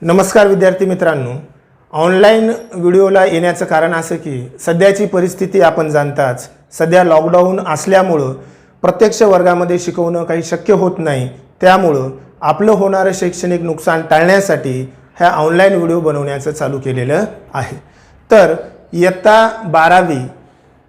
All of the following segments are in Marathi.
नमस्कार विद्यार्थी मित्रांनो, ऑनलाईन व्हिडिओला येण्याचं कारण असं की सध्याची परिस्थिती आपण जाणताच. सध्या लॉकडाऊन असल्यामुळं प्रत्यक्ष वर्गामध्ये शिकवणं काही शक्य होत नाही. त्यामुळं आपलं होणारं शैक्षणिक नुकसान टाळण्यासाठी ह्या ऑनलाईन व्हिडिओ बनवण्याचं चालू केलेलं आहे. तर इयत्ता 12वी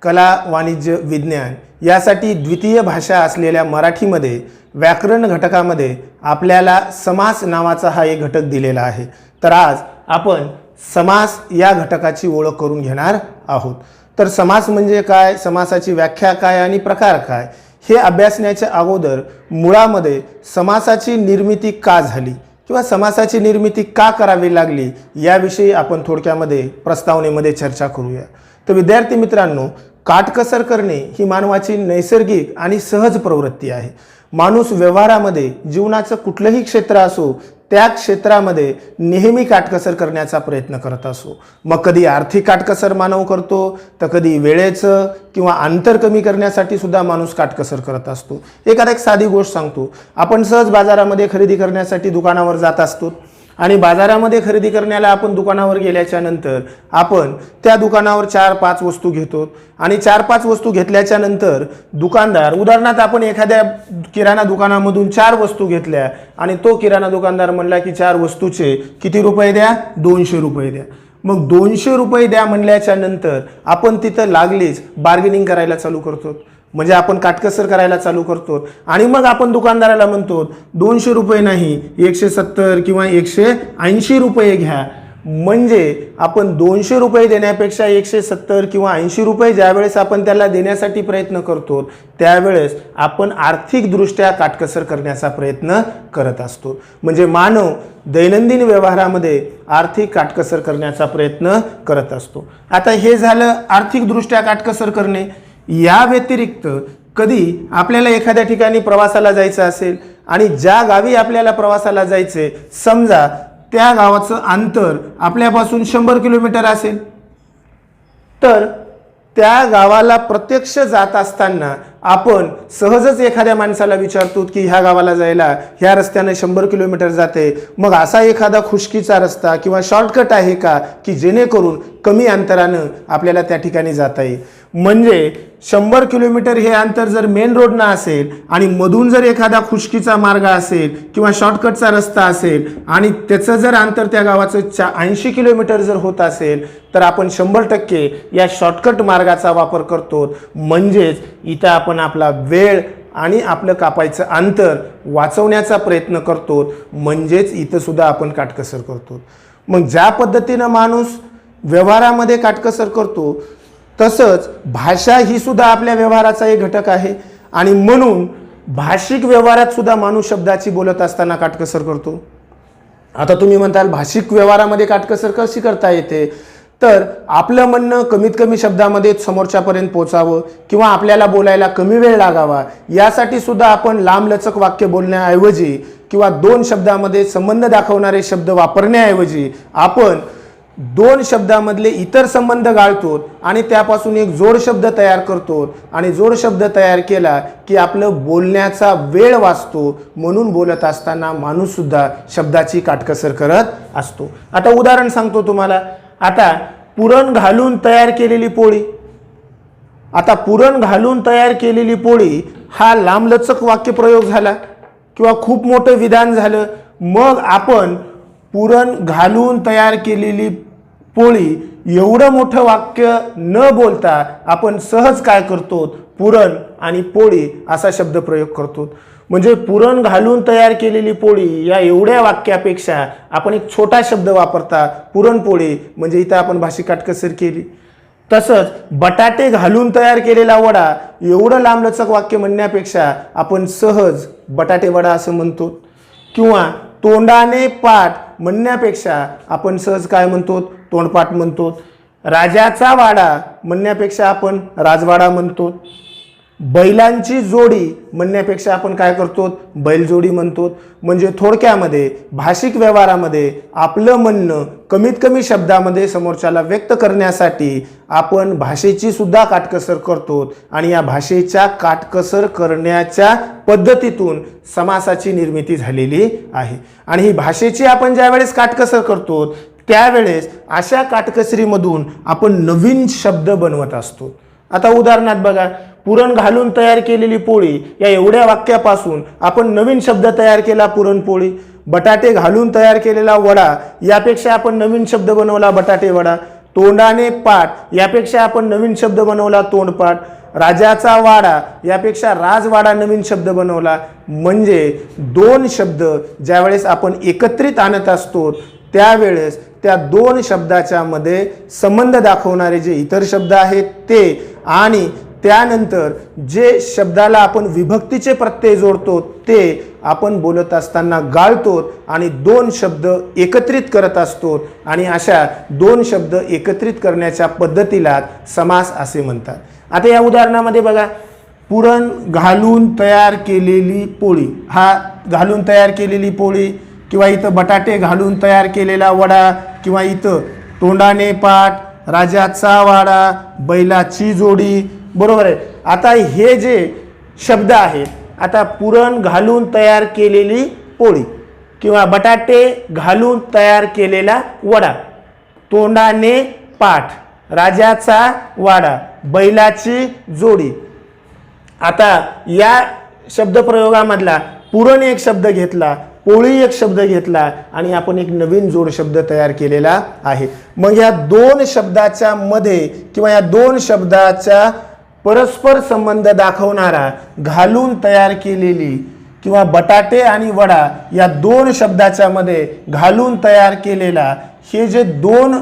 कला वाणिज्य विज्ञान यासाठी द्वितीय भाषा असलेल्या मराठीमध्ये व्याकरण घटकामध्ये आपल्याला समास नावाचा हा एक घटक दिलेला आहे. तर आज आपण समास या घटकाची ओळख करून घेणार आहोत. तर समास म्हणजे काय, समासाची व्याख्या काय आणि प्रकार काय हे अभ्यासण्याच्या अगोदर मुळामध्ये समासाची निर्मिती का झाली किंवा समासाची निर्मिती का करावी लागली याविषयी आपण थोडक्यामध्ये प्रस्तावनेमध्ये चर्चा करूया. तर विद्यार्थी मित्रांनो, काटकसर करणे ही मानवाची नैसर्गिक आणि सहज प्रवृत्ती आहे. माणूस व्यवहारामध्ये जीवनाचं कुठलंही क्षेत्र असो त्या क्षेत्रामध्ये नेहमी काटकसर करण्याचा प्रयत्न करत असो. मग कधी आर्थिक काटकसर मानव करतो, तर कधी वेळेचं किंवा अंतर कमी करण्यासाठी सुद्धा माणूस काटकसर करत असतो. एखादा एक साधी गोष्ट सांगतो. आपण सहज बाजारामध्ये खरेदी करण्यासाठी दुकानावर जात असतो आणि बाजारामध्ये खरेदी करण्याला आपण दुकानावर गेल्याच्या नंतर आपण त्या दुकानावर 4-5 वस्तू घेतो आणि 4-5 वस्तू घेतल्याच्या नंतर दुकानदार, उदाहरणार्थ आपण एखाद्या किराणा दुकानामधून 4 वस्तू घेतल्या आणि तो किराणा दुकानदार म्हणला की 4 वस्तूचे किती रुपये द्या, 200 रुपये द्या. मग 200 रुपये द्या म्हणल्याच्या नंतर आपण तिथं लागलीच बार्गेनिंग करायला चालू करतो, म्हणजे आपण काटकसर करायला चालू करतो आणि मग आपण दुकानदाराला म्हणतो 200 रुपये नाही 170 किंवा 180 रुपये घ्या. म्हणजे आपण 200 रुपये देण्यापेक्षा 170 किंवा 80 रुपये ज्यावेळेस आपण त्याला देण्यासाठी प्रयत्न करतो त्यावेळेस आपण आर्थिकदृष्ट्या काटकसर करण्याचा प्रयत्न करत असतो. म्हणजे मानव दैनंदिन व्यवहारामध्ये आर्थिक काटकसर करण्याचा प्रयत्न करत असतो. आता हे झालं आर्थिकदृष्ट्या काटकसर करणे. या व्यतिरिक्त कधी आपल्याला एखाद्या ठिकाणी प्रवासाला जायचं असेल आणि ज्या गावी आपल्याला प्रवासाला जायचे, समजा त्या गावाचं अंतर आपल्यापासून 100 किलोमीटर असेल, तर त्या गावाला प्रत्यक्ष जात असताना आपण सहजच एखाद्या माणसाला विचारतो की ह्या गावाला जायला ह्या रस्त्याने 100 किलोमीटर जाते, मग असा एखादा खुष्कीचा रस्ता किंवा शॉर्टकट आहे का की जेणेकरून कमी अंतरानं आपल्याला त्या ठिकाणी जाता येईल. म्हणजे 100 किलोमीटर हे अंतर जर मेन रोडनं असेल आणि मधून जर एखादा खुष्कीचा मार्ग असेल किंवा शॉर्टकटचा रस्ता असेल आणि त्याचं जर अंतर त्या गावाचं 80 किलोमीटर जर होत असेल तर आपण 100% या शॉर्टकट मार्गाचा वापर करतो. म्हणजेच इथं आपण आपला वेळ आणि आपलं कापायचं अंतर वाचवण्याचा प्रयत्न करतो. म्हणजेच इथं सुद्धा आपण काटकसर करतो. मग ज्या पद्धतीनं माणूस व्यवहारामध्ये काटकसर करतो तसंच भाषा ही सुद्धा आपल्या व्यवहाराचा एक घटक आहे आणि म्हणून भाषिक व्यवहारात सुद्धा माणूस शब्दाची बोलत असताना काटकसर करतो. आता तुम्ही म्हणताल भाषिक व्यवहारामध्ये काटकसर कशी करता येते, तर आपलं म्हणणं कमीत कमी शब्दामध्ये समोरच्यापर्यंत पोचावं किंवा आपल्याला बोलायला कमी वेळ लागावा यासाठी सुद्धा आपण लांबलचक वाक्य बोलण्याऐवजी किंवा 2 शब्दामध्ये संबंध दाखवणारे शब्द वापरण्याऐवजी आपण 2 शब्दामधले इतर संबंध गाळतो आणि त्यापासून एक जोड शब्द तयार करतो आणि जोड शब्द तयार केला की आपलं बोलण्याचा वेळ वाचतो. म्हणून बोलत असताना माणूस सुद्धा शब्दाची काटकसर करत असतो. आता उदाहरण सांगतो तुम्हाला. आता पुरण घालून तयार केलेली पोळी. आता पुरण घालून तयार केलेली पोळी हा लांबलचक वाक्यप्रयोग झाला किंवा खूप मोठं विधान झालं. मग आपण पुरण घालून तयार केलेली पोळी एवढं मोठं वाक्य न बोलता आपण सहज काय करतो, पुरण आणि पोळी असा शब्द प्रयोग करतो. म्हणजे पुरण घालून तयार केलेली पोळी या एवढ्या वाक्यापेक्षा आपण एक छोटा शब्द वापरता पुरणपोळी, म्हणजे इथं आपण भाषिक काटकसर केली. तसंच बटाटे घालून तयार केलेला वडा एवढं लांबलचक वाक्य म्हणण्यापेक्षा आपण सहज बटाटे वडा असं म्हणतो. किंवा तोंडाने पाट म्हणण्यापेक्षा आपण सहज काय म्हणतो, तोंडपाट म्हणतो. राजाचा वाडा म्हणण्यापेक्षा आपण राजवाडा म्हणतो. बैलांची जोडी म्हणण्यापेक्षा आपण काय करतो, बैलजोडी म्हणतो. म्हणजे थोडक्यामध्ये भाषिक व्यवहारामध्ये आपलं म्हणणं कमीत कमी शब्दामध्ये समोरच्याला व्यक्त करण्यासाठी आपण भाषेची सुद्धा काटकसर करतो आणि या भाषेच्या काटकसर करण्याच्या पद्धतीतून समासाची निर्मिती झालेली आहे. आणि ही भाषेची आपण ज्यावेळेस काटकसर करतो त्यावेळेस अशा काटकसरीमधून आपण नवीन शब्द बनवत असतो. आता उदाहरणार्थ बघा, पुरण घालून तयार केलेली पोळी या एवढ्या वाक्यापासून आपण नवीन शब्द तयार केला पुरणपोळी. बटाटे घालून तयार केलेला वडा यापेक्षा आपण नवीन शब्द बनवला बटाटे वडा. तोंडाने पाट यापेक्षा आपण नवीन शब्द बनवला तोंडपाट. राजाचा वाडा यापेक्षा राजवाडा नवीन शब्द बनवला. म्हणजे दोन शब्द ज्यावेळेस आपण एकत्रित आणत असतो त्यावेळेस त्या दोन शब्दाच्या मध्ये संबंध दाखवणारे जे इतर शब्द आहेत ते आणि त्यानंतर जे शब्दाला आपण विभक्तीचे प्रत्यय जोडतो ते आपण बोलत असताना गाळतो आणि दोन शब्द एकत्रित करत असतो आणि अशा दोन शब्द एकत्रित करण्याच्या पद्धतीला समास असे म्हणतात. आता या उदाहरणामध्ये बघा, पुरण घालून तयार केलेली पोळी, हा घालून तयार केलेली पोळी किंवा इथं बटाटे घालून तयार केलेला वडा किंवा इथं तोंडाने पाट, राजाचा वाडा, बैलाची जोडी, बरोबर आहे. आता हे जे शब्द आहेत, आता पुरण घालून तयार केलेली पोळी किंवा बटाटे घालून तयार केलेला वडा, तोंडाने पाठ, राजाचा वाडा, बैलाची जोडी. आता या शब्दप्रयोगामधला पुरण एक शब्द घेतला, पोळी एक शब्द घेतला आणि आपण एक नवीन जोड शब्द तयार केलेला आहे. मग या दोन शब्दाच्या मध्ये किंवा या दोन शब्दाच्या परस्पर संबंध दाखवणारा घालून तयार केलेली किंवा बटाटे आणि वडा या दोन शब्दाच्या मध्ये घालून तयार केलेला हे जे दोन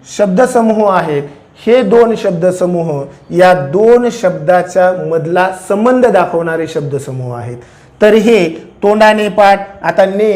शब्दसमूह आहेत, हे दोन शब्दसमूह या दोन शब्दाच्या मधला संबंध दाखवणारे शब्दसमूह आहेत. तर हे तोंडाने पाठ, आता ने,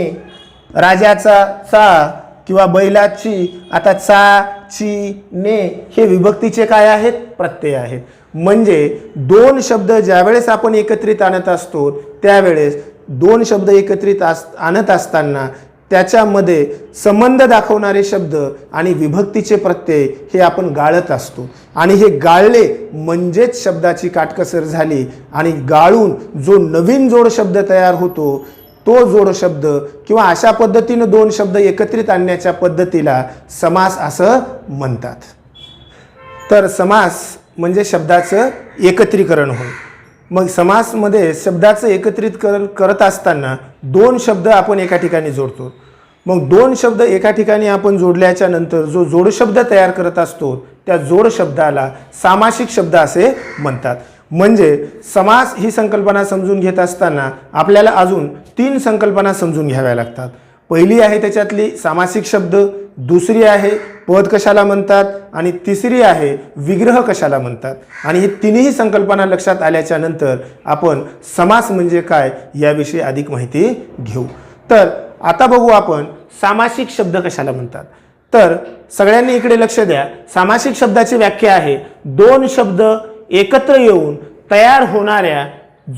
राजाचा चा किंवा बैलाची, आता चा, ची, ने हे विभक्तीचे काय आहेत, प्रत्यय आहेत. म्हणजे दोन शब्द ज्यावेळेस आपण एकत्रित आणत असतो त्यावेळेस दोन शब्द एकत्रित आणत असताना त्याच्यामध्ये संबंध दाखवणारे शब्द आणि विभक्तीचे प्रत्यय हे आपण गाळत असतो आणि हे गाळले म्हणजेच शब्दाची काटकसर झाली आणि गाळून जो नवीन जोड शब्द तयार होतो तो जोड शब्द किंवा अशा पद्धतीने दोन शब्द एकत्रित आणण्याच्या पद्धतीला समास असं म्हणतात. तर समास म्हणजे शब्दाचं एकत्रीकरण होय. मग समासमध्ये शब्दाचं एकत्रितकरण करत असताना दोन शब्द आपण एका ठिकाणी जोडतो. मग दोन शब्द एका ठिकाणी आपण जोडल्याच्या नंतर जो जोडशब्द तयार करत असतो त्या जोड शब्दाला सामासिक शब्द असे म्हणतात. म्हणजे समास ही संकल्पना समजून घेत असताना आपल्याला अजून तीन संकल्पना समजून घ्याव्या लागतात. पहिली आहे त्याच्यातली सामासिक शब्द, दुसरी आहे पद कशाला म्हणतात आणि तिसरी आहे विग्रह कशाला म्हणतात. आणि ही तिन्ही संकल्पना लक्षात आल्याच्या नंतर आपण समास म्हणजे काय याविषयी अधिक माहिती घेऊ. तर आता बघू आपण सामासिक शब्द कशाला म्हणतात. तर सगळ्यांनी इकडे लक्ष द्या. सामासिक शब्दाची व्याख्या आहे दोन शब्द एकत्र येऊन तयार होणाऱ्या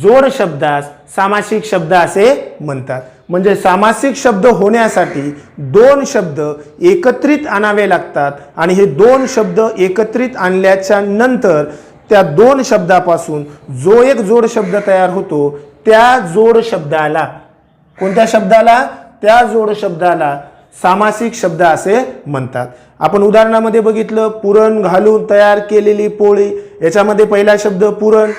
जोड शब्दास सामासिक शब्द असे म्हणतात. म्हणजे सामासिक शब्द होण्यासाठी दोन शब्द एकत्रित आणावे लागतात आणि हे दोन शब्द एकत्रित आणल्याच्या नंतर त्या दोन शब्दापासून जो एक जोड शब्द तयार होतो त्या जोड शब्दाला, कोणत्या शब्दाला, त्या जोड शब्दाला सामासिक शब्द असे म्हणतात. आपण उदाहरणामध्ये बघितलं पुरण घालून तयार केलेली पोळी, याच्यामध्ये पहिला शब्द पुरण,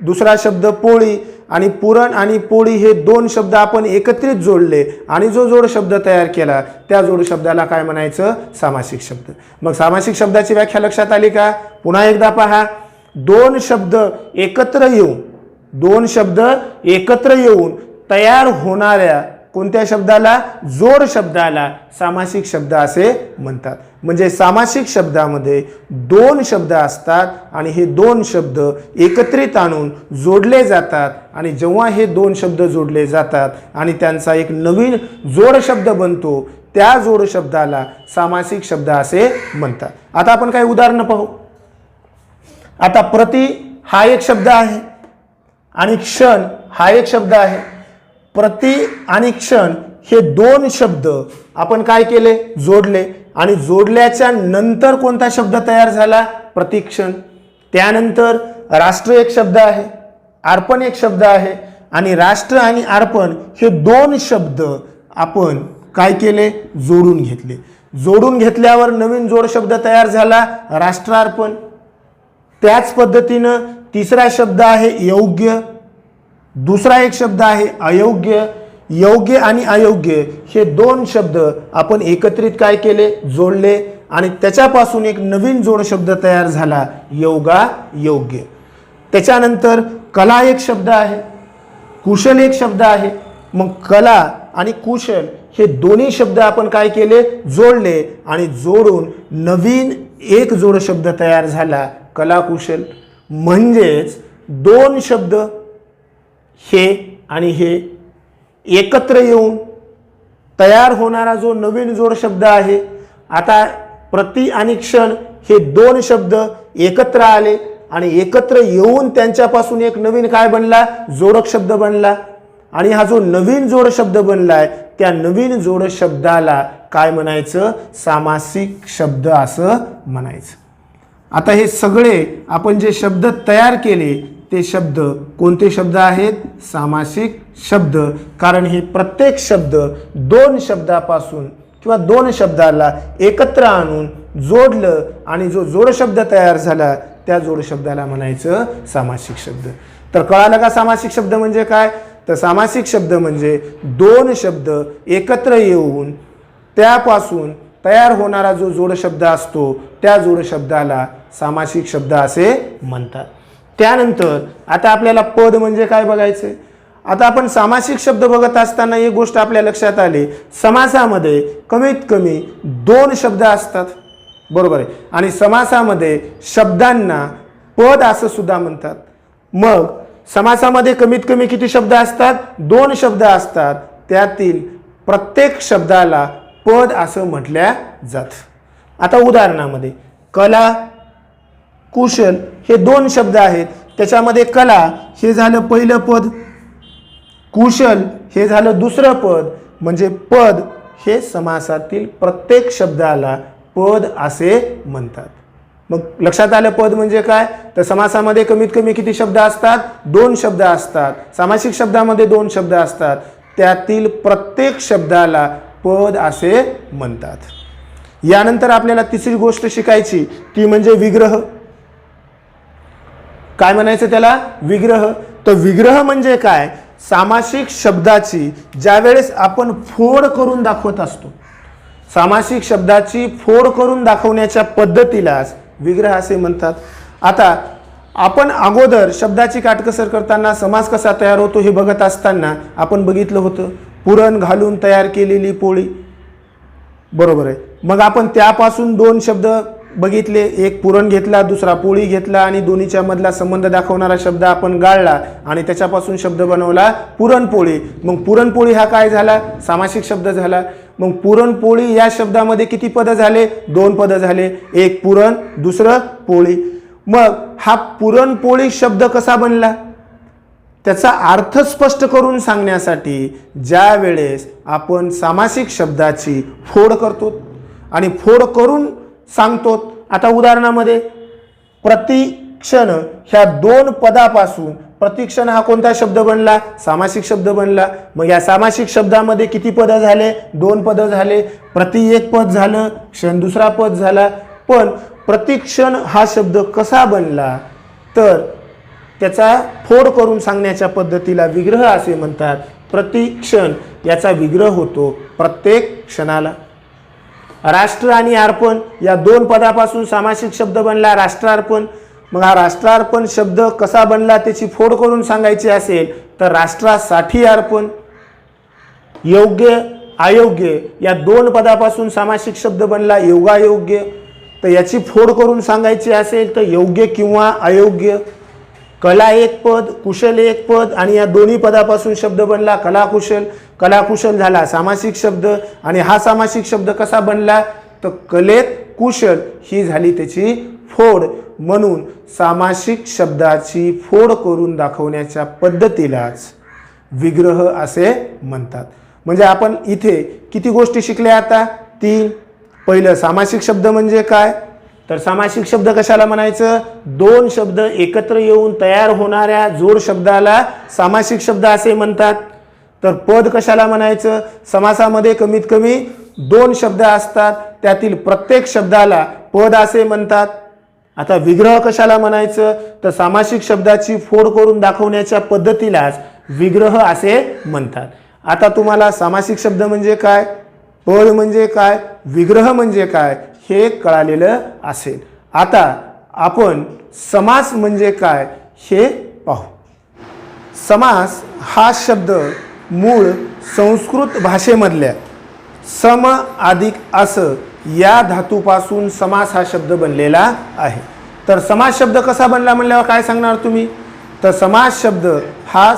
दुसरा शब्द पोळी आणि पुरण आणि पोळी हे दोन शब्द आपण एकत्रित जोडले आणि जो जोड शब्द तयार केला त्या जोड शब्दाला काय म्हणायचं, सामासिक शब्द. मग सामासिक शब्दाची व्याख्या लक्षात आली का? पुन्हा एकदा पहा. दोन शब्द एकत्र येऊन तयार होणाऱ्या कोणत्या शब्दाला, जोड शब्दाला सामासिक शब्द असे म्हणतात. म्हणजे सामासिक शब्दामध्ये दोन शब्द असतात आणि हे दोन शब्द एकत्रित आणून जोडले जातात आणि जेव्हा हे दोन शब्द जोडले जातात आणि त्यांचा एक नवीन जोड शब्द बनतो त्या जोड शब्दाला सामासिक शब्द असे म्हणतात. आता आपण काही उदाहरणं पाहू. आता प्रति हा एक शब्द आहे, आणि क्षण हा एक शब्द आहे. प्रति आणि क्षण हे दोन शब्द आपण काय केले, जोडले, आणि जोडल्याच्या नंतर कोणता शब्द तयार झाला, प्रतिक्षण. त्यानंतर राष्ट्र एक शब्द आहे, अर्पण एक शब्द आहे, आणि राष्ट्र आणि अर्पण हे दोन शब्द आपण काय केले, जोडून घेतले. जोडून घेतल्यावर नवीन जोड शब्द तयार झाला, राष्ट्रार्पण. त्याच पद्धतीनं तिसरा शब्द आहे योग्य, दुसरा एक शब्द आहे अयोग्य. योग्य आणि अयोग्य हे दोन शब्द आपण एकत्रित काय केले, जोडले, आणि त्याच्यापासून एक नवीन जोड शब्द तयार झाला, योगा योग्य. त्याच्यानंतर कला एक शब्द आहे, कुशल एक शब्द आहे. मग कला आणि कुशल हे दोन्ही शब्द आपण काय केले, जोडले, आणि जोडून नवीन एक जोड शब्द तयार झाला, कला कुशल. म्हणजेच दोन शब्द हे आणि हे एकत्र येऊन तयार होणारा जो नवीन जोड शब्द आहे. आता प्रति आणि क्षण हे दोन शब्द एकत्र आले आणि एकत्र येऊन त्यांच्यापासून एक नवीन काय बनला, जोडक शब्द बनला. आणि हा जो नवीन जोड शब्द बनलाय त्या नवीन जोड शब्दाला काय म्हणायचं, सामासिक शब्द असं म्हणायचं. आता हे सगळे आपण जे शब्द तयार केले ते शब्द कोणते शब्द आहेत, सामासिक शब्द. कारण हे प्रत्येक शब्द दोन शब्दापासून किंवा दोन शब्दाला एकत्र आणून जोडलं आणि जो जोड शब्द तयार झाला त्या जोड शब्दाला म्हणायचं सामासिक शब्द. तर कळालं का सामासिक शब्द म्हणजे काय, तर सामासिक शब्द म्हणजे दोन शब्द एकत्र येऊन त्यापासून तयार होणारा जो जोड शब्द असतो त्या जोड शब्दाला सामासिक शब्द असे म्हणतात. त्यानंतर आता आपल्याला पद म्हणजे काय बघायचे. आता आपण सामासिक शब्द बघत असताना एक गोष्ट आपल्या लक्षात आली, समासामध्ये कमीत कमी दोन शब्द असतात, बरोबर आहे, आणि समासामध्ये शब्दांना पद असं सुद्धा म्हणतात. मग समासामध्ये कमीत कमी किती शब्द असतात, दोन शब्द असतात. त्यातील प्रत्येक शब्दाला पद असं म्हटल्या जातं. आता उदाहरणामध्ये कला कुशल हे दोन शब्द आहेत. त्याच्यामध्ये कला हे झालं पहिलं पद, कुशल हे झालं दुसरं पद. म्हणजे पद हे समासातील प्रत्येक शब्दाला पद असे म्हणतात. मग लक्षात आलं पद म्हणजे काय, तर समासामध्ये कमीत कमी किती शब्द असतात, दोन शब्द असतात. सामासिक शब्दामध्ये दोन शब्द असतात. त्यातील प्रत्येक शब्दाला पद असे म्हणतात. यानंतर आपल्याला तिसरी गोष्ट शिकायची ती म्हणजे विग्रह. काय म्हणायचं त्याला, विग्रह. तर विग्रह म्हणजे काय, सामासिक शब्दाची ज्यावेळेस आपण फोड करून दाखवत असतो, सामासिक शब्दाची फोड करून दाखवण्याच्या पद्धतीलाच विग्रह असे म्हणतात. आता आपण अगोदर शब्दाची काटकसर करताना समास कसा तयार होतो हे बघत असताना आपण बघितलं होतं, पुरण घालून तयार केलेली पोळी, बरोबर आहे. मग आपण त्यापासून दोन शब्द बघितले, एक पुरण घेतला, दुसरा पोळी घेतला, आणि दोन्हीच्या मधला संबंध दाखवणारा शब्द आपण गाळला आणि त्याच्यापासून शब्द बनवला पुरणपोळी. मग पुरणपोळी हा काय झाला, सामासिक शब्द झाला. मग पुरणपोळी या शब्दामध्ये किती पद झाले, दोन पद झाले, एक पुरण दुसरं पोळी. मग हा पुरणपोळी शब्द कसा बनला, त्याचा अर्थ स्पष्ट करून सांगण्यासाठी ज्या वेळेस आपण सामासिक शब्दाची फोड करतो आणि फोड करून सांगतो. आता उदाहरणामध्ये प्रतिक्षण ह्या दोन पदापासून प्रतिक्षण हा कोणता शब्द बनला, सामासिक शब्द बनला. मग या सामासिक शब्दामध्ये किती पद झाले, दोन पद झाले. प्रति एक पद झालं, क्षण दुसरा पद झाला. पण प्रतिक्षण हा शब्द कसा बनला, तर त्याचा फोड करून सांगण्याच्या पद्धतीला विग्रह असे म्हणतात. प्रतिक्षण याचा विग्रह होतो प्रत्येक क्षणाला. राष्ट्र आणि अर्पण या दोन पदापासून सामासिक शब्द बनला राष्ट्रार्पण. मग हा राष्ट्रार्पण शब्द कसा बनला त्याची फोड करून सांगायची असेल तर राष्ट्रासाठी अर्पण. योग्य अयोग्य या दोन पदापासून सामासिक शब्द बनला योगायोग्य. तर याची फोड करून सांगायची असेल तर योग्य किंवा अयोग्य. कला एक पद, कुशल एक पद, आणि या दोन्ही पदापासून शब्द बनला कलाकुशल. कलाकुशल झाला सामासिक शब्द, आणि हा सामासिक शब्द कसा बनला तर कलेत कुशल ही झाली त्याची फोड. म्हणून सामासिक शब्दाची फोड करून दाखवण्याच्या पद्धतीलाच विग्रह असे म्हणतात. म्हणजे आपण इथे किती गोष्टी शिकल्या आता? 3. पहिलं सामासिक शब्द म्हणजे काय? तर सामासिक शब्द कशाला म्हणायचं? 2 शब्द एकत्र येऊन तयार होणाऱ्या जोड शब्दाला सामासिक शब्द असे म्हणतात. तर पद कशाला म्हणायचं? समासामध्ये कमीत कमी 2 शब्द असतात, त्यातील प्रत्येक शब्दाला पद असे म्हणतात. आता विग्रह कशाला म्हणायचं? तर सामासिक शब्दाची फोड करून दाखवण्याच्या पद्धतीलाच विग्रह असे म्हणतात. आता तुम्हाला सामासिक शब्द म्हणजे काय, पद म्हणजे काय, विग्रह म्हणजे काय हे कळालेलं असेल. आता आपण समास म्हणजे काय हे पाहू. समास हा शब्द मूळ संस्कृत भाषेमधल्या सम अधिक अस या धातूपासून समास हा शब्द बनलेला आहे. तर समास शब्द कसा बनला म्हणल्यावर काय सांगणार तुम्ही? तर समास शब्द हा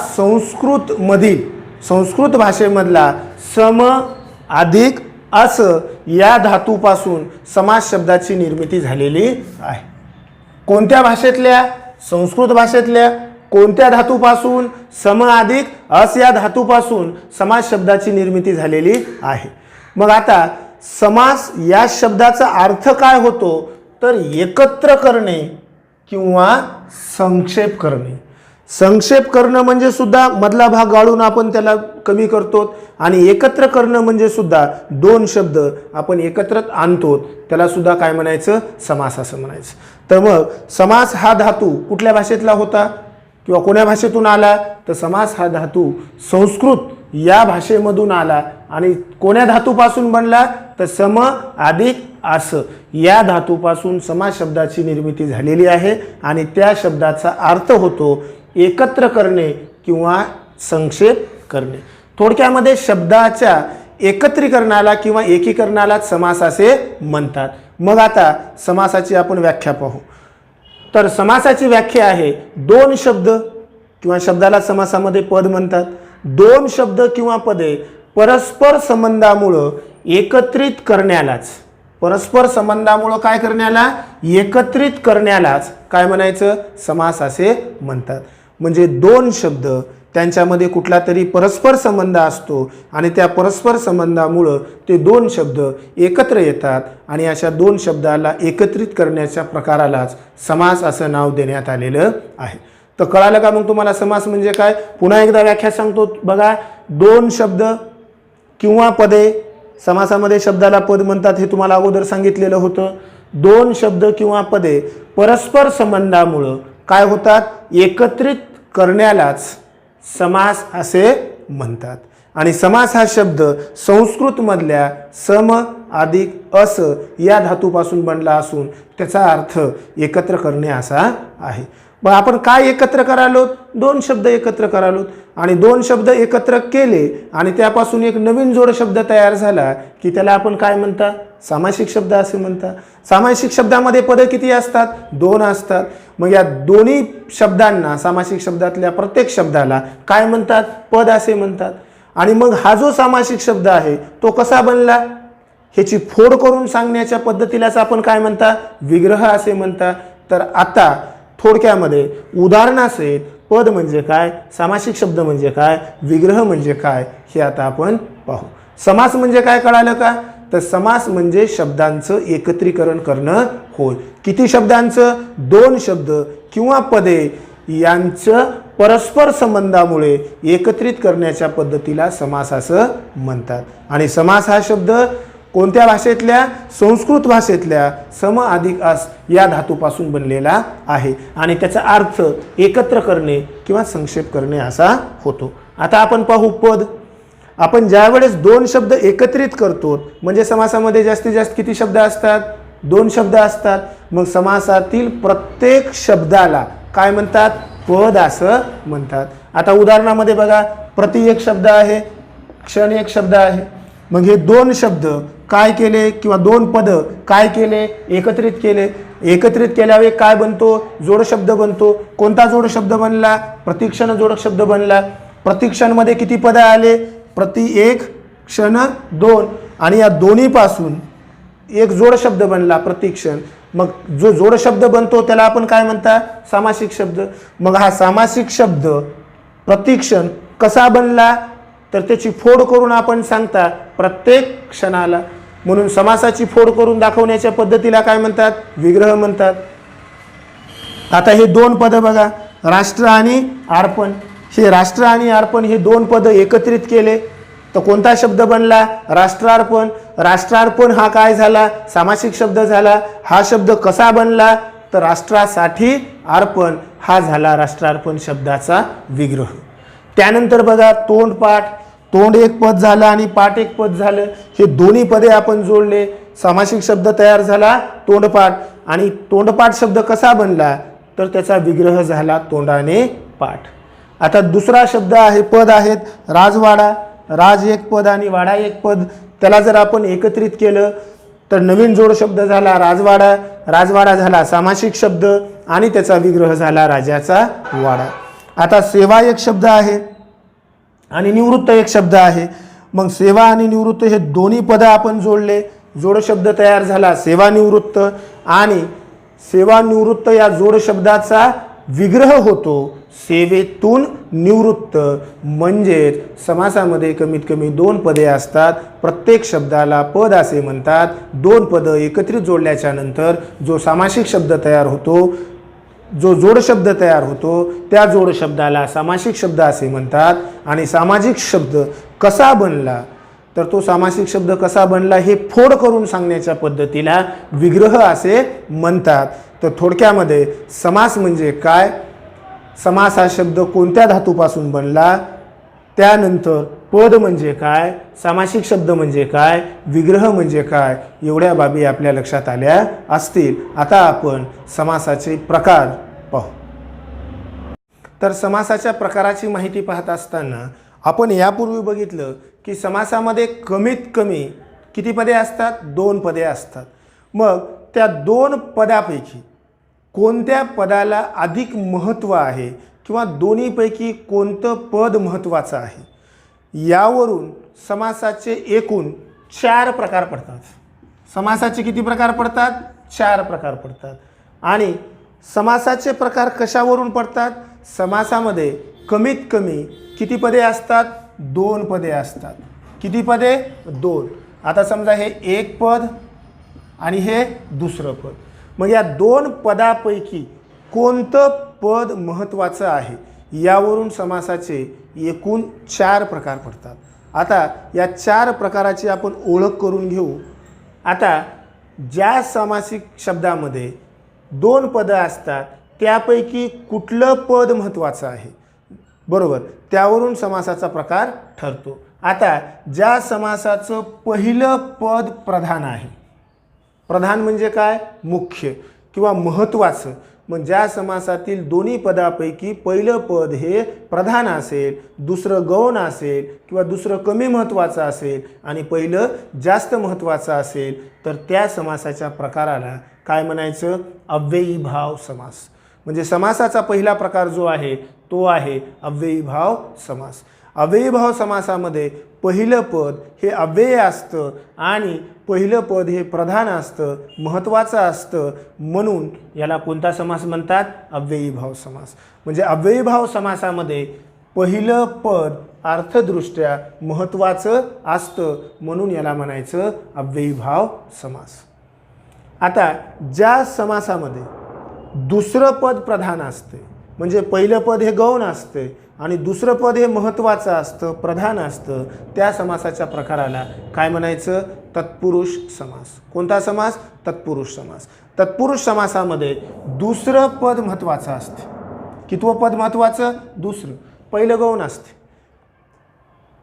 संस्कृत भाषेमधला सम अधिक अस या धातूपासून समास शब्दाची निर्मिती झालेली आहे. कोणत्या भाषेतल्या? संस्कृत भाषेतल्या. कोणत्या धातूपासून? सम अधिक अस या धातूपासून समास शब्दाची निर्मिती झालेली आहे. मग आता समास या शब्दाचा अर्थ काय होतो? तर एकत्र करणे किंवा संक्षेप करणे. संक्षेप करणं म्हणजे सुद्धा मधला भाग गाळून आपण त्याला कमी करतो, आणि एकत्र करणं म्हणजे सुद्धा 2 शब्द आपण एकत्र आणतो, त्याला सुद्धा काय म्हणायचं? समास असं म्हणायचं. तर मग समास हा धातू कुठल्या भाषेतला होता किंवा कोण्या भाषेतून आला? तर समास हा धातू संस्कृत या भाषेमधून आला. आणि कोण्या धातूपासून बनला? तर सम अधिक अस या धातूपासून समास शब्दाची निर्मिती झालेली आहे. आणि त्या शब्दाचा अर्थ होतो एकत्र करणे किंवा संक्षेप करणे. थोडक्यामध्ये शब्दाच्या एकत्रीकरणाला किंवा एकीकरणालाच समास असे म्हणतात. मग आता समासाची आपण व्याख्या पाहू. तर समासाची व्याख्या आहे 2 शब्द किंवा शब्दाला समासामध्ये पद म्हणतात. 2 शब्द किंवा पदे परस्पर संबंधामुळं एकत्रित करण्यालाच, परस्पर संबंधामुळं काय करण्याला? एकत्रित करण्यालाच काय म्हणायचं? समास असे म्हणतात. म्हणजे 2 शब्द त्यांच्यामध्ये कुठला तरी परस्पर संबंध असतो आणि त्या परस्पर संबंधामुळं ते 2 शब्द एकत्र येतात आणि अशा 2 शब्दाला एकत्रित करण्याच्या प्रकारालाच समास असं नाव देण्यात आलेलं आहे. तर कळालं का मग तुम्हाला समास म्हणजे काय? पुन्हा एकदा व्याख्या सांगतो बघा. 2 शब्द किंवा पदे, समासामध्ये शब्दाला पद म्हणतात हे तुम्हाला अगोदर सांगितलेलं होतं. 2 शब्द किंवा पदे परस्पर संबंधामुळं काय होतात? एकत्रित करण्यालाच समास असे म्हणतात. आणि समास हा शब्द संस्कृतमधल्या सम अधिक अस या धातूपासून बनला असून त्याचा अर्थ एकत्र करणे असा आहे. मग आपण काय एकत्र करालोत? 2 शब्द एकत्र करालोत. आणि 2 शब्द एकत्र केले आणि त्यापासून एक नवीन जोड शब्द तयार झाला की त्याला आपण काय म्हणतात? सामासिक शब्द असे म्हणतात. सामासिक शब्दामध्ये पदं किती असतात? 2 असतात. मग या दोन्ही शब्दांना, सामासिक शब्दातल्या प्रत्येक शब्दाला काय म्हणतात? पद असे म्हणतात. आणि मग हा जो सामासिक शब्द आहे तो कसा बनला ह्याची फोड करून सांगण्याच्या पद्धतीलाच आपण काय म्हणता? विग्रह असे म्हणतात. तर आता थोडक्यामध्ये उदाहरणासहित पद म्हणजे काय, सामासिक शब्द म्हणजे काय, विग्रह म्हणजे काय हे आता आपण पाहू. समास म्हणजे काय कळालं का? तर समास म्हणजे शब्दांचं एकत्रीकरण करणं होय. किती शब्दांचं? 2 शब्द किंवा पदे यांचं परस्पर संबंधामुळे एकत्रित करण्याच्या पद्धतीला समास असं म्हणतात. आणि समास हा शब्द कोणत्या भाषेतल्या? संस्कृत भाषेतल्या सम अधिक अस या धातूपासून बनलेला आहे आणि त्याचा अर्थ एकत्र करणे किंवा संक्षेप करणे असा होतो. आता आपण पाहू पद. आपण ज्यावेळेस 2 शब्द एकत्रित करतो म्हणजे समासामध्ये जास्तीत जास्त किती शब्द असतात? 2 शब्द असतात. मग समासातील प्रत्येक शब्दाला काय म्हणतात? पद असं म्हणतात. आता उदाहरणामध्ये बघा, प्रति एक शब्द आहे, क्षण एक शब्द आहे. मग हे 2 शब्द काय केले किंवा 2 पद काय केले? एकत्रित केले. एकत्रित केल्यावर काय बनतो? जोड शब्द बनतो. कोणता जोड शब्द बनला? प्रतिक्षण जोड शब्द बनला. प्रतिक्षणमध्ये किती पद आले? प्रति एक, क्षण 2. आणि या दोन्हीपासून एक जोड शब्द बनला प्रतिक्षण, मग जो जोड शब्द बनतो त्याला आपण काय म्हणता, सामासिक शब्द. मग हा सामासिक शब्द प्रतिक्षण कसा बनला, तर त्याची फोड करून आपण सांगता प्रत्येक क्षणाला. म्हणून समासाची फोड करून दाखवण्याच्या पद्धतीला काय म्हणतात, विग्रह म्हणतात. आता हे दोन पद बघा, राष्ट्र आणि अर्पण. हे राष्ट्र आणि अर्पण हे दोन पद एकत्रित केले तर कोणता शब्द बनला, राष्ट्रार्पण. राष्ट्रार्पण हा काय झाला, सामासिक शब्द झाला. हा शब्द कसा बनला, तर राष्ट्रासाठी अर्पण हा झाला राष्ट्रार्पण शब्दाचा विग्रह. त्यानंतर बघा तोंडपाठ. तोंड एक पद झालं आणि पाठ एक पद झालं. हे दोन्ही पदे आपण जोडले, सामासिक शब्द तयार झाला तोंडपाठ. आणि तोंडपाठ शब्द कसा बनला, तर त्याचा विग्रह झाला तोंडाने पाठ. आता दुसरा शब्द आहे, पद आहेत राजवाडा. राज एक पद आणि वाडा एक पद, त्याला जर आपण एकत्रित केलं तर नवीन जोड शब्द झाला राजवाडा. राजवाडा झाला सामासिक शब्द आणि त्याचा विग्रह झाला राजाचा वाडा. आता सेवा एक शब्द आहे आणि निवृत्त एक शब्द आहे. मग सेवा आणि निवृत्त हे दोन्ही पद आपण जोडले, जोड शब्द तयार झाला सेवानिवृत्त. आणि सेवानिवृत्त या जोड शब्दाचा विग्रह होतो सेवेतून निवृत्त. म्हणजेच समासामध्ये कमीत कमी दोन पदे असतात, प्रत्येक शब्दाला पद असे म्हणतात. दोन पद एकत्रित जोडल्याच्या नंतर जो सामासिक शब्द तयार होतो, जो जोड शब्द तयार होतो, त्या जोड शब्दाला सामासिक शब्द असे म्हणतात. आणि सामासिक शब्द कसा बनला, तर तो सामासिक शब्द कसा बनला हे फोड करून सांगण्याच्या पद्धतीला विग्रह असे म्हणतात. तर थोडक्यामध्ये समास म्हणजे काय, समास हा शब्द कोणत्या धातूपासून बनला, त्यानंतर पद म्हणजे काय, सामासिक शब्द म्हणजे काय, विग्रह म्हणजे काय, एवढ्या बाबी आपल्या लक्षात आल्या असतील. आता आपण समासाचे प्रकार पाहू. तर समासाच्या प्रकाराची माहिती पाहत असताना आपण यापूर्वी बघितलं की समासामध्ये कमीत कमी किती पदे असतात, दोन पदे असतात. मग त्या दोन पदापैकी कोणत्या पदाला अधिक महत्त्व आहे किंवा दोन्हीपैकी कोणतं पद महत्त्वाचं आहे, यावरून समासाचे एकूण 4 प्रकार पडतात. समासाचे किती प्रकार पडतात, 4 प्रकार पडतात. आणि समासाचे प्रकार कशावरून पडतात, समासामध्ये कमीत कमी किती पदे असतात, 2 पदे असतात. किती पदे, 2. आता समजा हे एक पद आणि हे दुसरं पद. मग या 2 पदापैकी कोणतं पद महत्त्वाचं आहे, यावरून समासाचे एकूण 4 प्रकार पडतात. आता या 4 प्रकाराची आपण ओळख करून घेऊ. आता ज्या सामासिक शब्दामध्ये 2 पदं असतात त्यापैकी कुठलं पद महत्त्वाचं आहे, बरोबर, त्यावरून समासाचा प्रकार ठरतो. आता ज्या समासाचं पहिलं पद प्रधान आहे, प्रधान म्हणजे काय, मुख्य किंवा महत्त्वाचं. मग ज्या समासातील दोन्ही पदापैकी पहिलं पद हे प्रधान असेल, दुसरं गौण असेल किंवा दुसरं कमी महत्त्वाचं असेल आणि पहिलं जास्त महत्त्वाचं असेल, तर त्या समासाच्या प्रकाराला काय म्हणायचं, अव्ययीभाव समास. म्हणजे समासाचा पहिला प्रकार जो आहे तो आहे अव्ययीभाव समास. अव्ययीभाव समासामध्ये पहिलं पद हे अव्यय असतं आणि पहिलं पद हे प्रधान असतं, महत्त्वाचं असतं. म्हणून याला कोणता समास म्हणतात, अव्ययीभाव समास. म्हणजे अव्ययीभाव समासामध्ये पहिलं पद अर्थदृष्ट्या महत्त्वाचं असतं, म्हणून याला म्हणायचं अव्ययीभाव समास. आता ज्या समासामध्ये दुसरं पद प्रधान असते, म्हणजे पहिलं पद हे गौण असते आणि दुसरं पद हे महत्त्वाचं असतं, प्रधान असतं, त्या समासाच्या प्रकाराला काय म्हणायचं, तत्पुरुष समास. कोणता समास, तत्पुरुष समास. तत्पुरुष समासामध्ये दुसरं पद महत्त्वाचं असते. कितवं पद महत्त्वाचं, दुसरं. पहिलं गौण असते.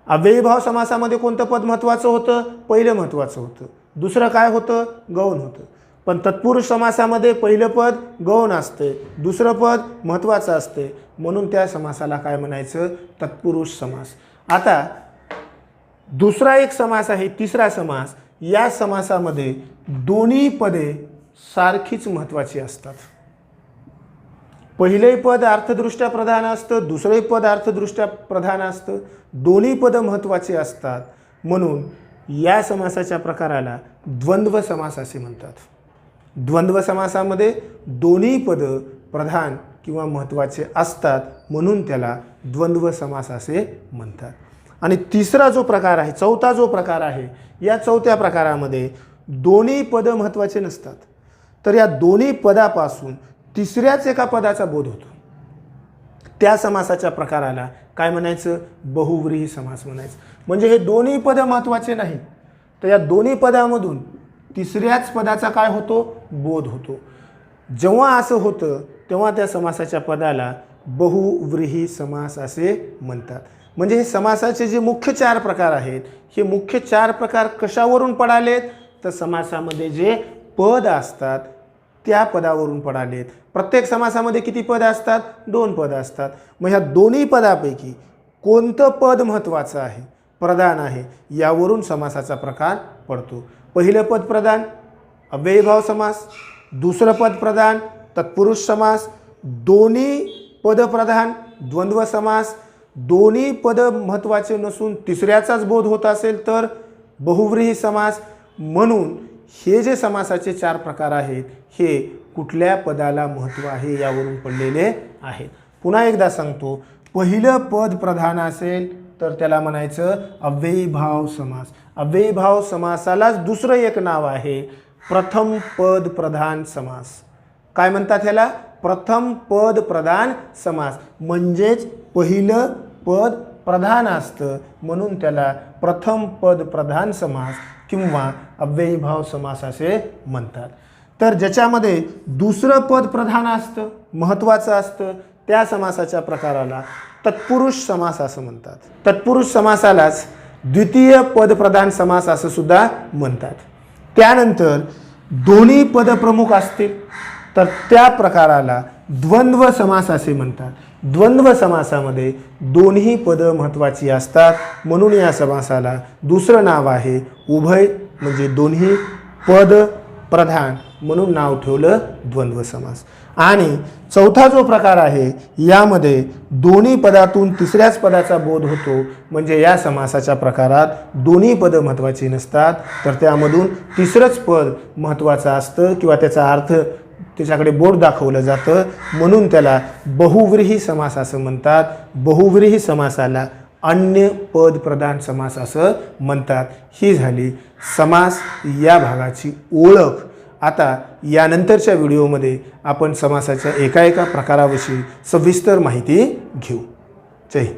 अव्ययीभाव समासामध्ये कोणतं पद महत्त्वाचं होतं, पहिलं महत्त्वाचं होतं, दुसरं काय होतं, गौण होतं. पण तत्पुरुष समासामध्ये पहिलं पद गौण असते, दुसरं पद महत्त्वाचं असते, म्हणून त्या समासाला काय म्हणायचं, तत्पुरुष समास. आता दुसरा एक समास आहे, तिसरा समास. या समासामध्ये दोन्ही पदे सारखीच महत्त्वाची असतात. पहिलेही पद अर्थदृष्ट्या प्रधान असतं, दुसरंही पद अर्थदृष्ट्या प्रधान असतं, दोन्ही पदं महत्त्वाची असतात. म्हणून या समासाच्या प्रकाराला द्वंद्व समास असे म्हणतात. द्वंद्व समासामध्ये दोन्ही पद प्रधान किंवा महत्त्वाचे असतात म्हणून त्याला द्वंद्व समास असे म्हणतात. आणि तिसरा जो प्रकार आहे, चौथा जो प्रकार आहे, या चौथ्या प्रकारामध्ये दोन्ही पद महत्त्वाचे नसतात, तर या दोन्ही पदापासून तिसऱ्याच एका पदाचा बोध होतो. त्या समासाच्या प्रकाराला काय म्हणायचं? बहुव्रीही समास म्हणायचं. म्हणजे हे दोन्ही पद महत्त्वाचे नाही, तर या दोन्ही पदामधून तिसऱ्याच पदाचा काय होतो? बोध होतो. जेव्हा असं होतं तेव्हा त्या समासाच्या पदाला बहुव्रीही समास असे म्हणतात. म्हणजे हे समासाचे जे मुख्य 4 प्रकार आहेत, हे मुख्य 4 प्रकार कशावरून पडालेत? तर समासामध्ये जे पद असतात त्या पदावरून पडालेत. प्रत्येक समासामध्ये किती पद असतात? 2 पद असतात. मग ह्या दोन्ही पदापैकी कोणतं पद महत्त्वाचं आहे, प्रधान आहे, यावरून समासाचा प्रकार पडतो. पहिलं पद प्रधान, अव्ययीभाव समास. दुसरं पद प्रधान, तत्पुरुष समास. दोन्ही पद प्रधान, द्वंद्व समास. दोन्ही पद महत्त्वाचे नसून तिसऱ्याचाच बोध होत असेल तर बहुव्रीही समास. म्हणून हे जे समासाचे 4 प्रकार आहेत हे कुठल्या पदाला महत्त्व आहे यावरून पडलेले आहेत. पुन्हा एकदा सांगतो, पहिलं पद प्रधान असेल तर त्याला म्हणायचं अव्ययीभाव समास. अव्ययीभाव समासालाच दुसरं एक नाव आहे प्रथम पद प्रधान समास. काय म्हणतात ह्याला? प्रथम पद प्रधान समास. म्हणजेच पहिलं पद प्रधान असतं म्हणून त्याला प्रथम पद प्रधान समास किंवा अव्ययीभाव समास असे म्हणतात. तर ज्याच्यामध्ये दुसरं पद प्रधान असतं, महत्त्वाचं असतं, त्या समासाच्या प्रकाराला तत्पुरुष समास असं म्हणतात. तत्पुरुष समासालाच द्वितीय पद प्रधान समास असं सुद्धा म्हणतात. त्यानंतर दोन्ही पद प्रमुख असतील तर त्या प्रकाराला द्वंद्व समास असे म्हणतात. द्वंद्व समासामध्ये दोन्ही पद महत्त्वाची असतात म्हणून या समासाला दुसरं नाव आहे उभय, म्हणजे दोन्ही पद प्रधान म्हणून नाव ठेवलं द्वंद्व समास. आणि चौथा जो प्रकार आहे यामध्ये दोन्ही पदातून तिसऱ्याच पदाचा बोध होतो. म्हणजे या समासाच्या प्रकारात दोन्ही पद महत्त्वाची नसतात तर त्यामधून तिसरंच पद महत्त्वाचं असतं किंवा त्याचा अर्थ त्याच्याकडे बोट दाखवलं जातं म्हणून त्याला बहुव्रीही समास असं म्हणतात. बहुव्रीही समासाला अन्य पद प्रधान समास असं म्हणतात. ही झाली समास या भागाची ओळख. आता यानंतरच्या व्हिडिओमध्ये आपण समासाच्या एका प्रकाराविषयी सविस्तर माहिती घेऊ. जय हिंद.